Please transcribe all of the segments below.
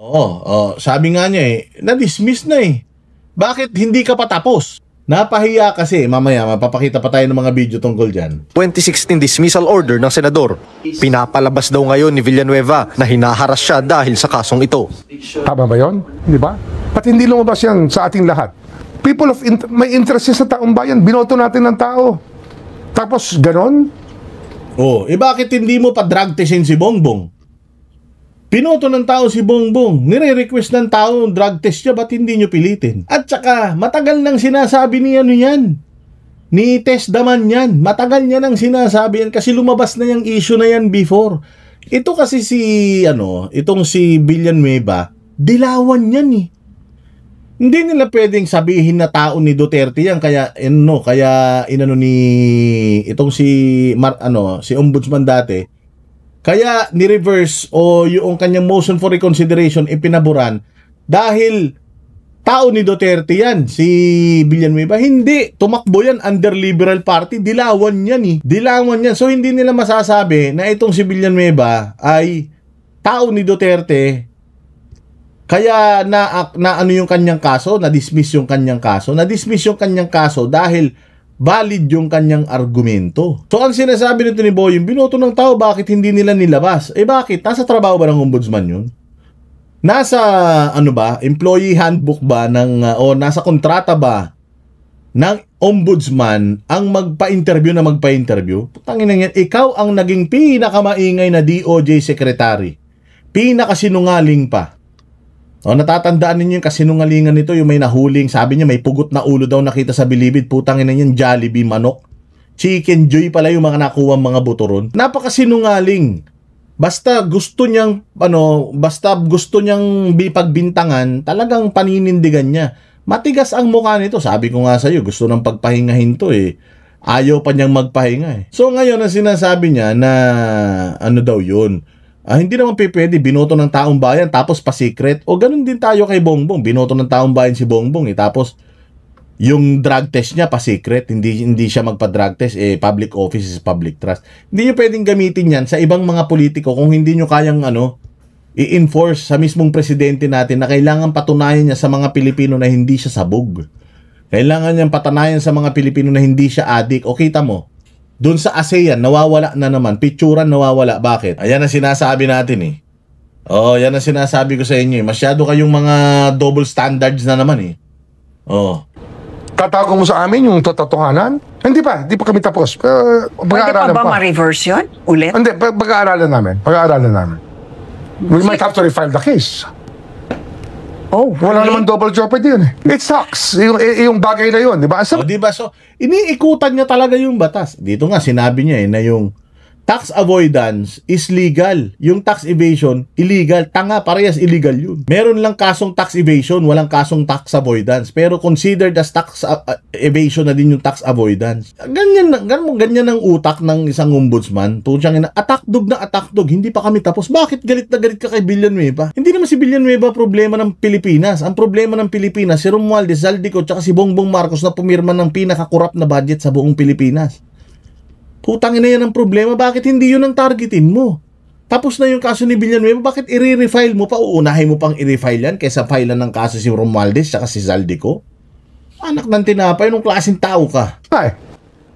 Oo, sabi nga niya na-dismiss na Bakit hindi ka pa tapos? Napahiya kasi, mamaya mapapakita pa tayo ng mga video tungkol dyan. 2016 dismissal order ng senador. Pinapalabas daw ngayon ni Villanueva na hinaharas siya dahil sa kasong ito. Tama ba yun? Di ba? At hindi lumabas yan sa ating lahat. People of may interest sa taong bayan, binoto natin ng tao. Tapos ganon? Bakit hindi mo pa drug testin si Bongbong? Pinoto ng tao si Bongbong, nire-request ng tao drug test niya, ba't hindi nyo pilitin? At saka, matagal nang sinasabi ni yan, ni Tess Daman yan, matagal niya nang sinasabi yan kasi lumabas na yung issue na yan before. Ito kasi itong si Villanueva, dilawan yan Hindi nila pwedeng sabihin na tao ni Duterte yan, kaya itong si Ombudsman dati, kaya ni-reverse o yung kanyang motion for reconsideration ipinaburan dahil tao ni Duterte yan, si Villanueva. Hindi, tumakbo yan under Liberal Party, dilawan yan Dilawan yan. So hindi nila masasabi na itong si Villanueva ay tao ni Duterte. Kaya na yung kanyang kaso, na-dismiss yung kanyang kaso. Na-dismiss yung kanyang kaso dahil valid yung kanyang argumento. So ang sinasabi nito ni Boying, binoto ng tao, bakit hindi nila nilabas? Bakit? Nasa trabaho ba ng ombudsman yun? Nasa employee handbook ba o nasa kontrata ba ng ombudsman ang magpa-interview na magpa-interview? Putangin na yan, ikaw ang naging pinakamaingay na DOJ secretary. Pinakasinungaling pa. Natatandaan ninyo yung kasinungalingan nito, yung may nahuling, sabi niya may pugot na ulo daw nakita sa Bilibid, putangin na yan, Jollibee manok. Chicken Joy pala yung mga nakuha mga buto ron. Napakasinungaling. Basta gusto niyang pagbintangan, talagang paninindigan niya. Matigas ang mukha nito, sabi ko nga sa iyo, gusto nang pagpahingahin to Ayaw pa niyang magpahinga So ngayon ang sinasabi niya na daw yun. Hindi naman pwede, binoto ng taong bayan tapos pa-secret. O ganun din tayo kay Bongbong, binoto ng taong bayan si Bongbong tapos yung drug test niya pa-secret, hindi siya magpa-drug test, public office is public trust. Hindi niyo pwedeng gamitin yan sa ibang mga politiko kung hindi niyo kayang i-enforce sa mismong presidente natin na kailangan patunayan niya sa mga Pilipino na hindi siya sabog. Kailangan niyang patunayan sa mga Pilipino na hindi siya adik. O kita mo, doon sa ASEAN, nawawala na naman. Picturan, nawawala. Bakit? Ayan ang sinasabi natin yan ang sinasabi ko sa inyo Masyado kayong mga double standards na naman Tatago mo sa amin yung totohanan? Hindi pa kami tapos. Pwede pa ba ma-reverse yun? Ulit? Hindi, pag-aaralan namin. We might have to refile the case. Wala naman double jeopardy yun It sucks. Yung bagay na yun, di ba? Diba? So, iniikutan niya talaga yung batas. Dito nga, sinabi niya na yung tax avoidance is legal. Yung tax evasion, illegal. Tanga, parehas illegal yun. Meron lang kasong tax evasion, walang kasong tax avoidance. Pero considered as tax evasion na din yung tax avoidance. Ganyan ang utak ng isang ombudsman. Attack dog, hindi pa kami tapos. Bakit galit na galit ka kay Villanueva? Hindi naman si Villanueva problema ng Pilipinas. Ang problema ng Pilipinas, si Romualdez, Zaldico, tsaka si Bongbong Marcos na pumirma ng pinaka-corrupt na budget sa buong Pilipinas. Putangin na yan ang problema, bakit hindi yun ang targetin mo? Tapos na yung kaso ni Villanueva, bakit i-refile mo pa? Uunahin mo pang i-refile yan kaysa filean ng kaso si Romualdez at si Zaldico? Anak ng tinapay, nung klaseng tao ka?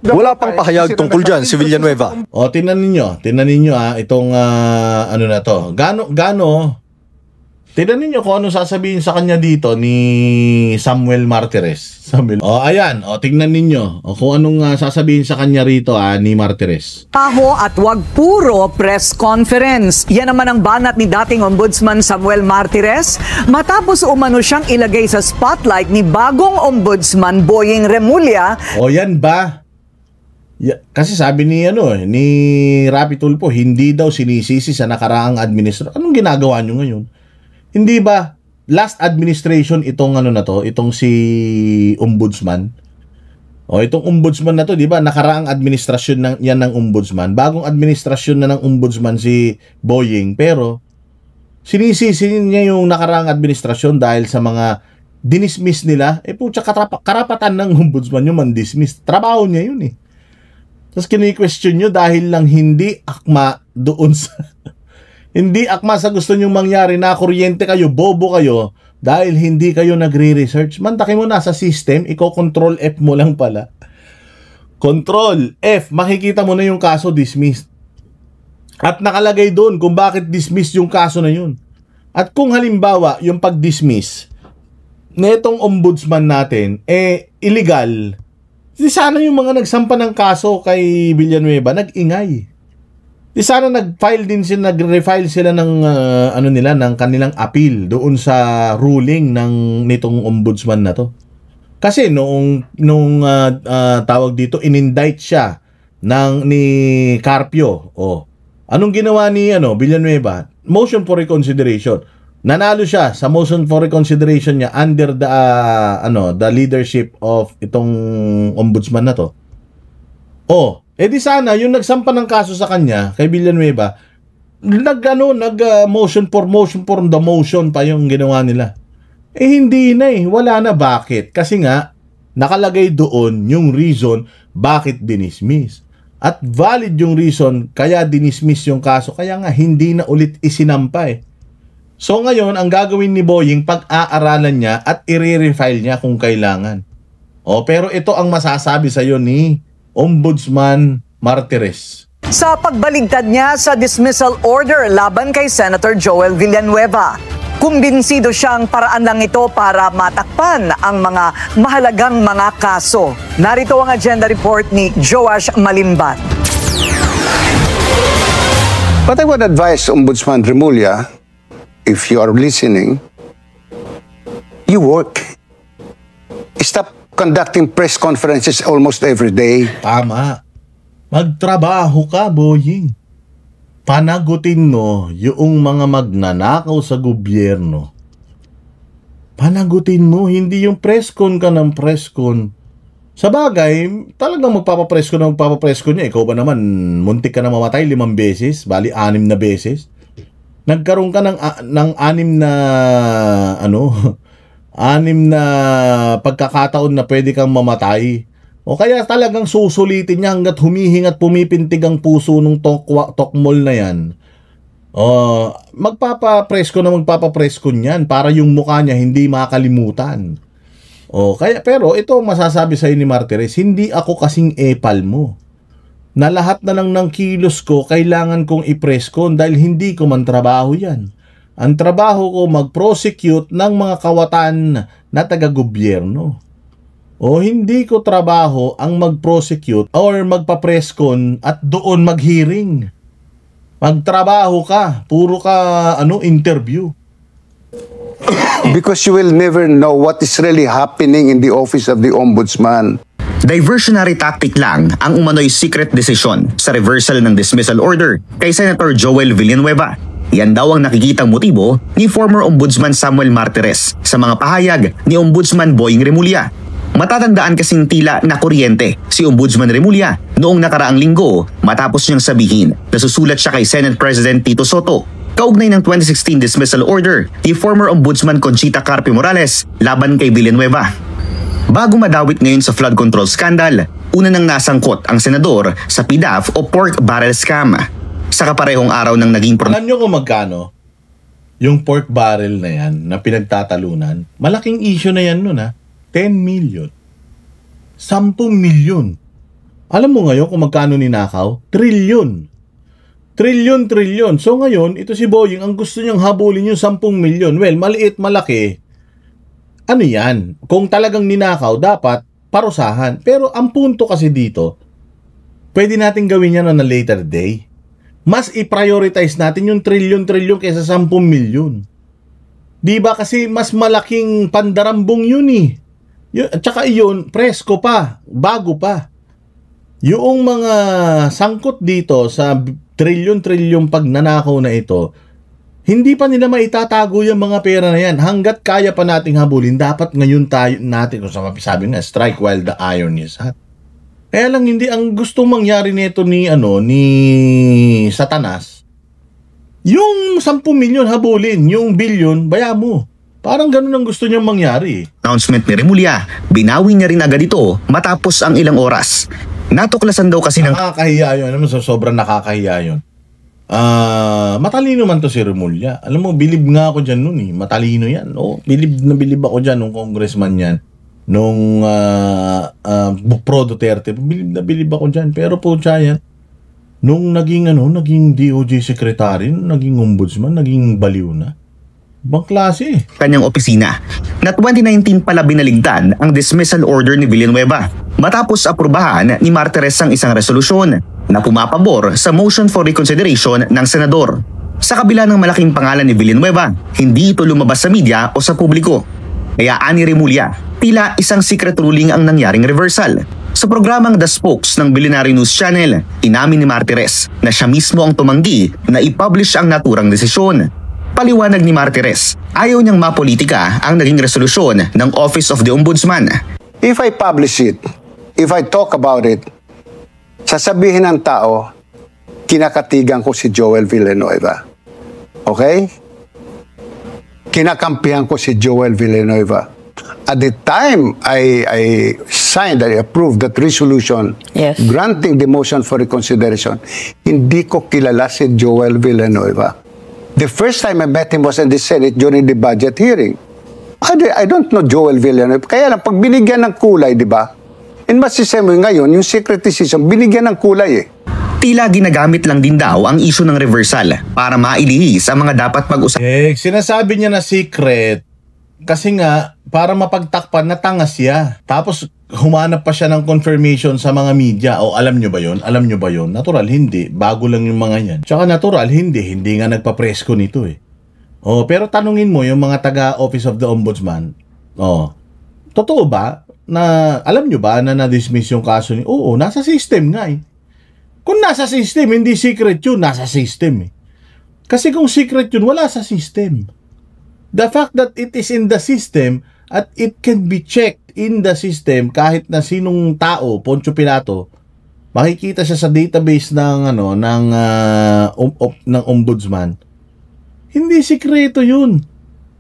Wala pang pahayag tungkol dyan si Villanueva. Tinan ninyo itong Tignan ninyo kung ano sasabihin sa kanya dito ni Samuel Martires. Ayan. Tignan ninyo kung anong sasabihin sa kanya rito ni Martires. Taho at wag puro press conference. Yan naman ang banat ni dating Ombudsman Samuel Martires matapos umano siyang ilagay sa spotlight ni bagong Ombudsman Boying Remulla. Yan ba? Kasi sabi ni Rapi Tulfo, hindi daw sinisisi sa nakaraang administrasyon. Anong ginagawa nyo ngayon? Hindi ba last administration itong itong si ombudsman? Itong ombudsman na to, di ba? Nakaraang administrasyon yan ng ombudsman. Bagong administrasyon na ng ombudsman si Boying, pero sinisisi niya yung nakaraang administrasyon dahil sa mga dinismiss nila. Putya, karapatan ng ombudsman yung man-dismiss. Trabaho niya yun Tapos kini-question nyo dahil lang hindi akma doon sa Hindi akma sa gusto nyong mangyari na kuryente kayo, bobo kayo, dahil hindi kayo nagre-research. Mantakin mo na sa system, Control F mo lang pala. Control F, makikita mo na yung kaso dismissed. At nakalagay doon kung bakit dismiss yung kaso na yun. At kung halimbawa, yung pag-dismiss netong ombudsman natin, illegal, di sana yung mga nagsampa ng kaso kay Villanueva, nag-ingay. Di sana nag-refile sila ng ng kanilang appeal doon sa ruling ng nitong ombudsman na to. Kasi nung tawag dito, inindict siya ni Carpio. Anong ginawa ni Villanueva? Motion for reconsideration. Nanalo siya sa motion for reconsideration niya under the leadership of itong ombudsman na to. Di sana yung nagsampa ng kaso sa kanya kay Villanueva, motion for the motion pa yung ginawa nila. Hindi na wala na. Bakit? Kasi nga nakalagay doon yung reason bakit dinismiss. At valid yung reason kaya dinismiss yung kaso, kaya nga hindi na ulit isinampa So ngayon ang gagawin ni Boying, pag-aaralan niya at i-refile niya kung kailangan. Pero ito ang masasabi sa iyo ni Ombudsman Martires. Sa pagbaligtad niya sa dismissal order laban kay Senator Joel Villanueva, kumbinsido siyang paraan lang ito para matakpan ang mga mahalagang mga kaso. Narito ang agenda report ni Joash Malimbat. But I would advise Ombudsman Remulla, if you are listening, you work. Stop conducting press conferences almost every day. Tama. Magtrabaho ka, Boying. Panagutin mo yung mga magnanakaw sa gobyerno. Panagutin mo, hindi yung press con ka ng press con. Sa bagay, talagang magpapapress con niya. Ikaw ba naman, muntik ka na mamatay 5 beses, bali 6 na beses. Nagkaroon ka ng 6 na, 6 na pagkakataon na pwede kang mamatay. O kaya talagang susulitin niya hanggat humihing at pumipintig ang puso ng tokmol na yan. Magpapapress ko niyan para yung mukha niya hindi makalimutan. Pero ito ang masasabi sa ni Martires, hindi ako kasing epal mo. Na lahat na lang ng kilos ko kailangan kong i-press ko dahil hindi ko man trabaho yan. Ang trabaho ko mag-prosecute ng mga kawatan na taga-gobyerno. Hindi ko trabaho ang mag-prosecute or magpa-press con at doon mag-hearing. Magtrabaho ka, puro ka interview. Because you will never know what is really happening in the office of the Ombudsman. Diversionary tactic lang ang umano'y secret decision sa reversal ng dismissal order kay Senator Joel Villanueva. Yan daw ang nakikitang motibo ni former Ombudsman Samuel Martires sa mga pahayag ni Ombudsman Boying Remulla. Matatandaan kasing tila na kuryente si Ombudsman Remulla noong nakaraang linggo matapos niyang sabihin na susulat siya kay Senate President Tito Soto kaugnay ng 2016 dismissal order ni former Ombudsman Conchita Carpio Morales laban kay Villanueva. Bago madawit ngayon sa flood control scandal, una nang nasangkot ang senador sa PDAF o pork barrel scam. Sa kaparehong araw ng naging Alam nyo kung magkano yung pork barrel na yan na pinagtatalunan? Malaking issue na yan nun 10 million. 10 million. Alam mo ngayon kung magkano ninakaw? Trilyon. So ngayon, ito si Boying, ang gusto niyang habulin yung 10 million. Well, maliit, malaki. Ano yan? Kung talagang ninakaw, dapat parusahan. Pero ang punto kasi dito, pwede natin gawin yan on a later day. Mas i-prioritize natin yung trilyon kaysa 10 million. Diba kasi mas malaking pandarambong yun At saka yun, presko pa, bago pa. Yung mga sangkot dito sa trilyon pagnanakaw na ito, hindi pa nila maitatago yung mga pera na yan. Hanggat kaya pa nating habulin, dapat ngayon natin, kung sabi nga, strike while the iron is hot. Kaya lang hindi ang gustong mangyari nito ni Satanas. Yung 10 milyon habulin, yung bilyon, baya mo. Parang ganun ang gusto niyang mangyari. Announcement ni Remulla, binawi niya rin agad ito matapos ang ilang oras. Natuklasan daw kasi ng Nakakahiya yun. Sobrang nakakahiya yun. matalino man to si Remulla. Alam mo, bilib nga ako dyan nun eh. Matalino yan. Bilib ako dyan nung congressman yan. Nung Pro Duterte. Bilib ako dyan. Pero po siya yan. Nung naging DOJ secretary, naging ombudsman, naging baliw na. Ibang klase. Kanyang opisina na 2019 pala binaligtad ang dismissal order ni Villanueva matapos aprubahan ni Martires ang isang resolusyon na pumapabor sa motion for reconsideration ng senador. Sa kabila ng malaking pangalan ni Villanueva, hindi ito lumabas sa media o sa publiko. Kaya ani Remulla, tila isang secret ruling ang nangyaring reversal. Sa programang The Spokes ng Billionaire News Channel, inamin ni Martires na siya mismo ang tumanggi na i-publish ang naturang desisyon. Paliwanag ni Martires, ayaw niyang mapolitika ang naging resolusyon ng Office of the Ombudsman. If I publish it, if I talk about it, sasabihin ng tao, kinakatigan ko si Joel Villanueva. Okay? Kinakampihan ko si Joel Villanueva. At the time I signed, I approved that resolution, Yes. granting the motion for reconsideration, hindi ko kilala si Joel Villanueva. The first time I met him was in the Senate during the budget hearing. I don't know Joel Villanueva. Kaya lang, pag binigyan ng kulay, di ba? In masisema ngayon, yung secret decision, binigyan ng kulay eh. Tila ginagamit lang din daw ang issue ng reversal para mailihis ang mga dapat pag-usapan. Sinasabi niya na secret kasi nga, para mapagtakpan na tanga siya. Tapos, humanap pa siya ng confirmation sa mga media. O, alam nyo ba yon? Alam nyo ba yon? Natural, hindi. Bago lang yung mga yan. Tsaka natural, hindi. Hindi nga nagpa-presko nito eh. O, pero tanungin mo yung mga taga-Office of the Ombudsman. O, totoo ba na, alam nyo ba na na-dismiss yung kaso ni... Oo, nasa system nga eh. Kung nasa system, hindi secret yun. Nasa system eh. Kasi kung secret yun, wala sa system. The fact that it is in the system at it can be checked in the system kahit na sinong tao, Poncio Pilato, makikita siya sa database ng ng ombudsman. Hindi sikreto 'yun.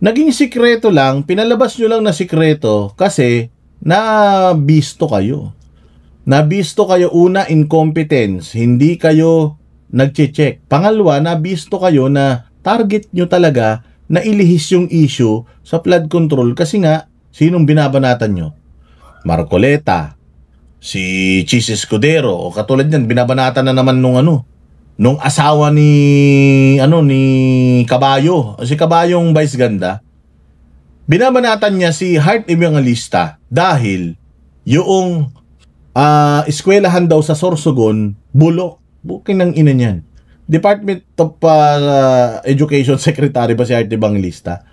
Naging sikreto lang, pinalabas nyo lang na sikreto kasi nabisto kayo. Nabisto kayo una incompetence, hindi kayo nagche-check. Pangalawa, nabisto kayo na target nyo talaga na ilihis yung issue sa flood control kasi nga, sinong binabanatan nyo? Marcoleta, si Chis Escudero, o katulad yan, binabanatan na naman nung asawa ni Caballo, si Caballo yung vice ganda. Binabanatan niya si Heart Evangelista dahil yung eskwelahan daw sa Sorsogon, bulok. Buking ng ina niyan. Department of Education Secretary ba si Heart Evangelista?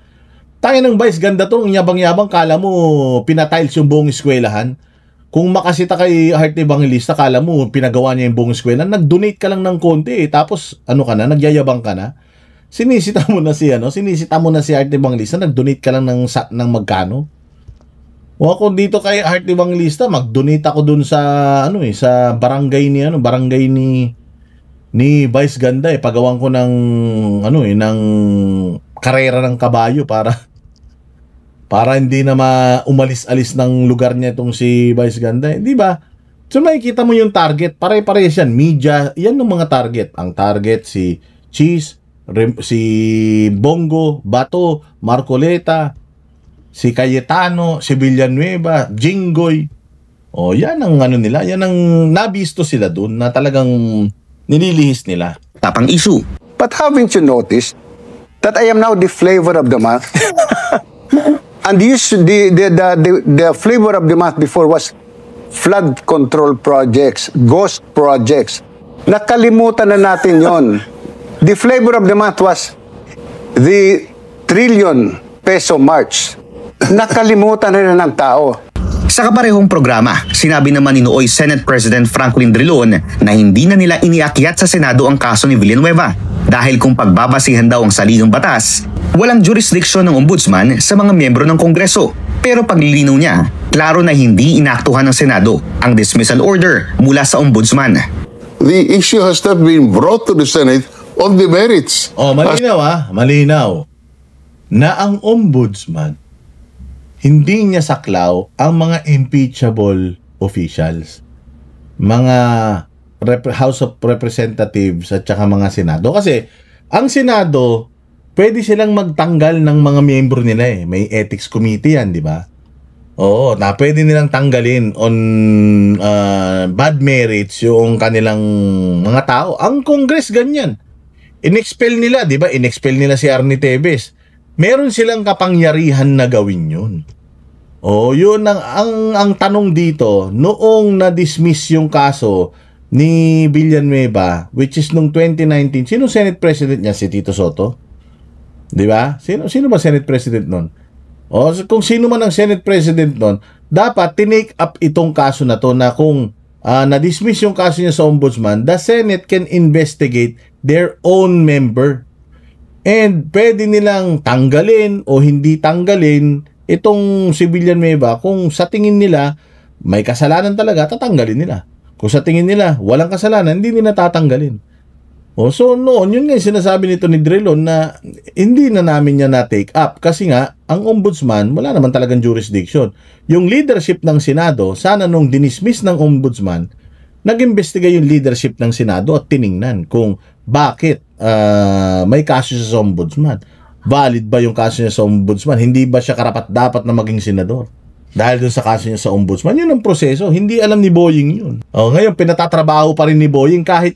Tayo ng vice ganda to, ang yabang-yabang, kala mo pinatiles yung buong eskwelahan. Kung makasita kay Heart Evangelista, kala mo pinagawa niya yung buong eskwelahan, nag-donate ka lang ng konti eh. Tapos nagyayabang ka na. Sinisita mo na si Heart Evangelista, nag-donate ka lang ng magkano? O ako dito kay Heart Evangelista, mag-donate ako dun sa sa barangay ni Vice Ganda eh. Pagawan ko ng ng karera ng kabayo para hindi na umalis-alis ng lugar niya itong si Vice Ganda eh. Di ba? So makikita mo yung target, pare-parehas yan, media, yan yung mga target. Ang target si Cheese, si Bongo, Bato, Marcoleta, si Cayetano, si Villanueva, Jinggoy. O yan ang nila, yan ang nabisto sila dun na talagang nililihis nila. Tapang issue. But haven't you noticed that I am now the flavor of the month? And the flavor of the month before was flood control projects, ghost projects. Nakalimutan na natin yon. The flavor of the month was the trillion peso march. Nakalimutan na ng tao. Sa kaparehong programa, sinabi naman ni Nooy Senate President Franklin Drilon na hindi na nila iniakyat sa Senado ang kaso ni Villanueva dahil kung pagbabasihan daw ang saligang batas, walang jurisdiksyon ng ombudsman sa mga miyembro ng Kongreso. Pero paglilinaw niya, klaro na hindi inaktuhan ng Senado ang dismissal order mula sa ombudsman. The issue has not been brought to the Senate on the merits. Malinaw na ang ombudsman hindi niya saklaw ang mga impeachable officials. Mga House of Representatives at saka mga Senado. Kasi ang Senado, pwede silang magtanggal ng mga miyembro nila eh. May ethics committee yan, di ba? Oo, na pwede nilang tanggalin on bad merits yung kanilang mga tao. Ang Congress ganyan. Inexpel nila, di ba? Inexpel nila si Arnie Tevez. Meron silang kapangyarihan na gawin yun. Oh, yun ang tanong dito, noong na-dismiss yung kaso ni Villanueva, which is nung 2019, sino Senate President niya? Si Tito Soto? Di ba? Sino ba Senate President nun? O, kung sino man ang Senate President nun, dapat tinake up itong kaso na to na kung na-dismiss yung kaso niya sa Ombudsman, the Senate can investigate their own member. And pwede nilang tanggalin o hindi tanggalin itong si Villanueva kung sa tingin nila may kasalanan talaga, tatanggalin nila. Kung sa tingin nila walang kasalanan, hindi nila tatanggalin. O, so noon, yun nga yung sinasabi nito ni Drilon na hindi na namin niya na-take up kasi nga, ang Ombudsman, wala naman talagang jurisdiction. Yung leadership ng Senado, sana nung dinismiss ng Ombudsman, nag-imbestiga yung leadership ng Senado at tiningnan kung bakit may kaso siya sa Ombudsman. Valid ba yung kaso niya sa Ombudsman? Hindi ba siya karapat-dapat na maging senador? Dahil dun sa kaso niya sa Ombudsman, yun ang proseso. Hindi alam ni Boying yun. O, ngayon, pinatatrabaho pa rin ni Boying kahit